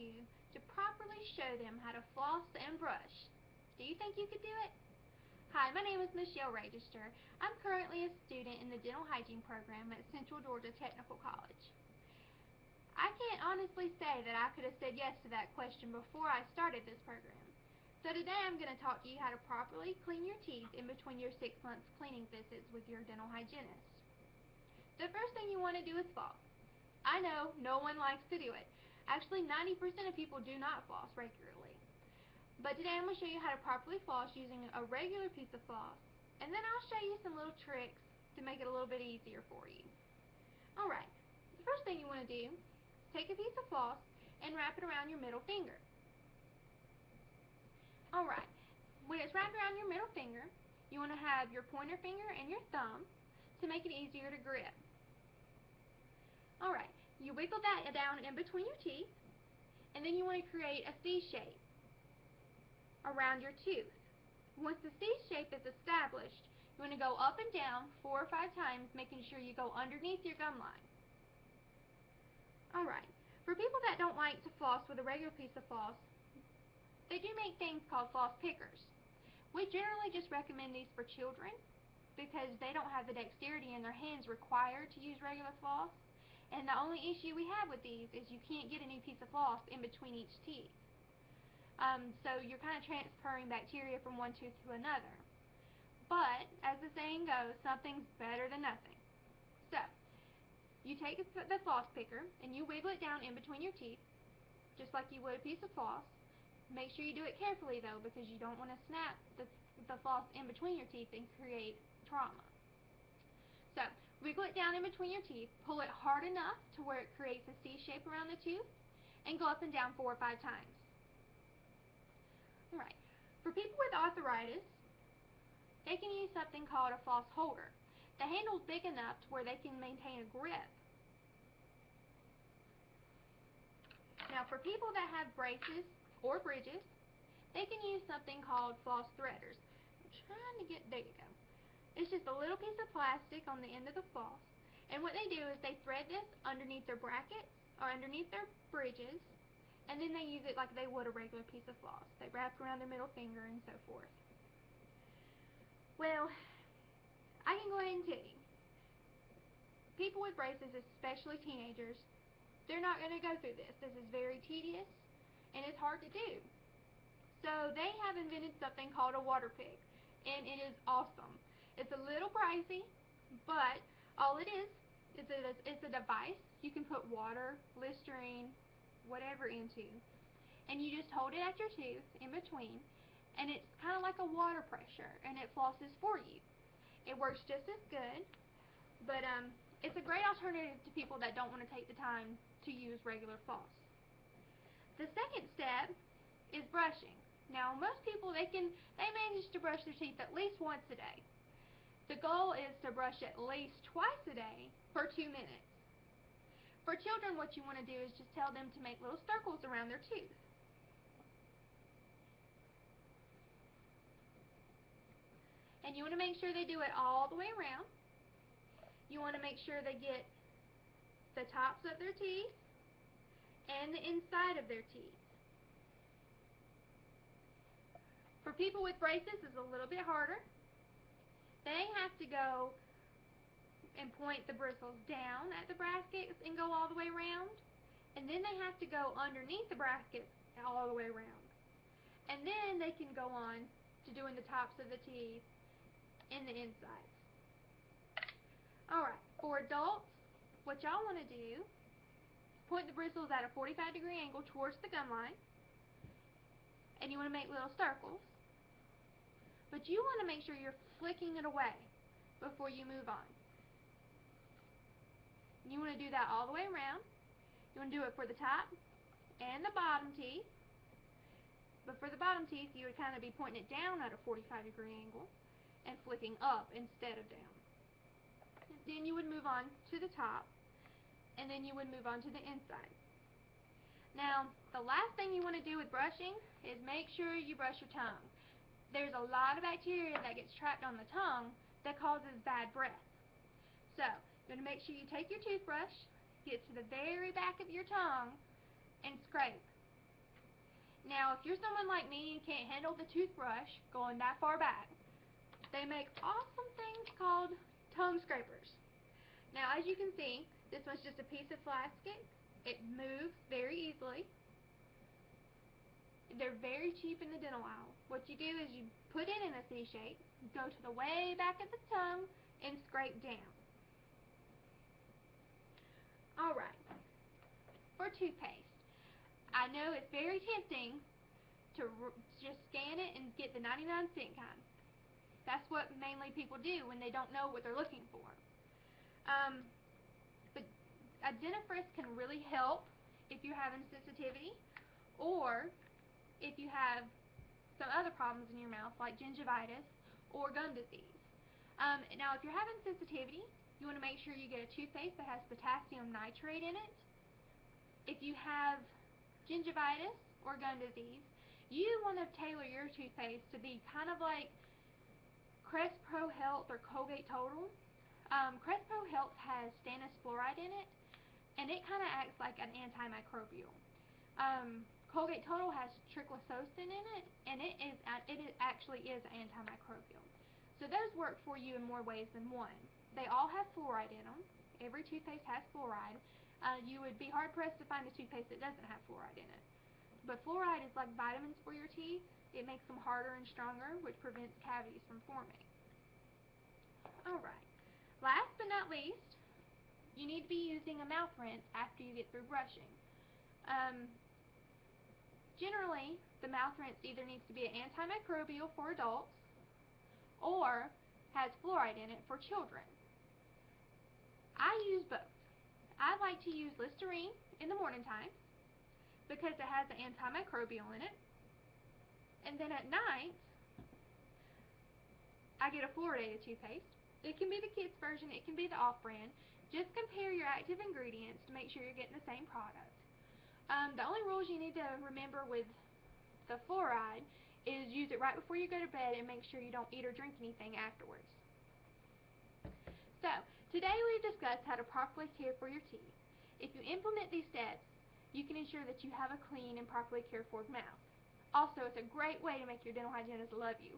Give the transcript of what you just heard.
you to properly show them how to floss and brush. Do you think you could do it? Hi, my name is Michelle Register. I'm currently a student in the dental hygiene program at Central Georgia Technical College. I can't honestly say that I could have said yes to that question before I started this program. So today I'm going to talk to you how to properly clean your teeth in between your 6 months cleaning visits with your dental hygienist. The first thing you want to do is floss. I know no one likes to do it. Actually, 90% of people do not floss regularly. But today I'm going to show you how to properly floss using a regular piece of floss, and then I'll show you some little tricks to make it a little bit easier for you. Alright, the first thing you want to do is take a piece of floss and wrap it around your middle finger. Alright, when it's wrapped around your middle finger, you want to have your pointer finger and your thumb to make it easier to grip. Alright, you wiggle that down in between your teeth, and then you want to create a C shape around your tooth. Once the C shape is established, you want to go up and down 4 or 5 times, making sure you go underneath your gum line. Alright, for people that don't like to floss with a regular piece of floss, they do make things called floss pickers. We generally just recommend these for children because they don't have the dexterity in their hands required to use regular floss, and the only issue we have with these is you can't get any piece of floss in between each teeth. So you're kind of transferring bacteria from one tooth to another. But, as the saying goes, something's better than nothing. So, you take the floss picker and you wiggle it down in between your teeth, just like you would a piece of floss. Make sure you do it carefully though, because you don't want to snap the floss in between your teeth and create trauma. So, wiggle it down in between your teeth, pull it hard enough to where it creates a C shape around the tooth, and go up and down 4 or 5 times. Alright, for people with arthritis, they can use something called a floss holder. The handle's big enough to where they can maintain a grip. Now for people that have braces or bridges, they can use something called floss threaders. I'm trying to get, there you go. It's just a little piece of plastic on the end of the floss, and what they do is they thread this underneath their brackets or underneath their bridges, and then they use it like they would a regular piece of floss. They wrap around their middle finger and so forth. Well, I can go ahead and tell you, people with braces, especially teenagers, they're not going to go through this. This is very tedious and it's hard to do. So they have invented something called a water pick, and it is awesome. It's a little pricey, but all it is it's a device you can put water, Listerine, whatever into, and you just hold it at your tooth in between, and it's kind of like a water pressure, and it flosses for you. It works just as good, but it's a great alternative to people that don't want to take the time to use regular floss. The second step is brushing. Now most people, they manage to brush their teeth at least once a day. The goal is to brush at least twice a day for 2 minutes. For children, what you want to do is just tell them to make little circles around their tooth. And you want to make sure they do it all the way around. You want to make sure they get the tops of their teeth and the inside of their teeth. For people with braces, it's a little bit harder. They have to go and point the bristles down at the brackets and go all the way around, and then they have to go underneath the brackets all the way around, and then they can go on to doing the tops of the teeth and the insides. Alright, for adults, what y'all want to do, point the bristles at a 45-degree angle towards the gum line, and you want to make little circles, but you want to make sure you're flicking it away before you move on. You want to do that all the way around. You want to do it for the top and the bottom teeth. But for the bottom teeth, you would kind of be pointing it down at a 45-degree angle and flicking up instead of down. Then you would move on to the top, and then you would move on to the inside. Now, the last thing you want to do with brushing is make sure you brush your tongue. There's a lot of bacteria that gets trapped on the tongue that causes bad breath. So, you're going to make sure you take your toothbrush, get to the very back of your tongue, and scrape. Now, if you're someone like me and can't handle the toothbrush going that far back, they make awesome things called tongue scrapers. Now, as you can see, this one's just a piece of plastic. It moves very easily. They're very cheap in the dental aisle. What you do is you put it in a C shape, go to the way back of the tongue, and scrape down. Alright, for toothpaste, I know it's very tempting to just scan it and get the 99-cent kind. That's what mainly people do when they don't know what they're looking for. But a dentifrice can really help if you're having sensitivity, or if you have some other problems in your mouth like gingivitis or gum disease. Now, if you're having sensitivity, you want to make sure you get a toothpaste that has potassium nitrate in it. If you have gingivitis or gum disease, you want to tailor your toothpaste to be kind of like Crest Pro Health or Colgate Total. Crest Pro Health has stannous fluoride in it, and it kind of acts like an antimicrobial. Colgate Total has triclosocin in it, and it actually is antimicrobial. So those work for you in more ways than one. They all have fluoride in them. Every toothpaste has fluoride. You would be hard-pressed to find a toothpaste that doesn't have fluoride in it. But fluoride is like vitamins for your teeth. It makes them harder and stronger, which prevents cavities from forming. Alright. Last but not least, you need to be using a mouth rinse after you get through brushing. Generally, the mouth rinse either needs to be an antimicrobial for adults or has fluoride in it for children. I use both. I like to use Listerine in the morning time because it has an antimicrobial in it. And then at night, I get a fluoridated toothpaste. It can be the kids version, it can be the off-brand. Just compare your active ingredients to make sure you're getting the same product. The only rules you need to remember with the fluoride is use it right before you go to bed and make sure you don't eat or drink anything afterwards. So, today we've discussed how to properly care for your teeth. If you implement these steps, you can ensure that you have a clean and properly cared for mouth. Also, it's a great way to make your dental hygienist love you.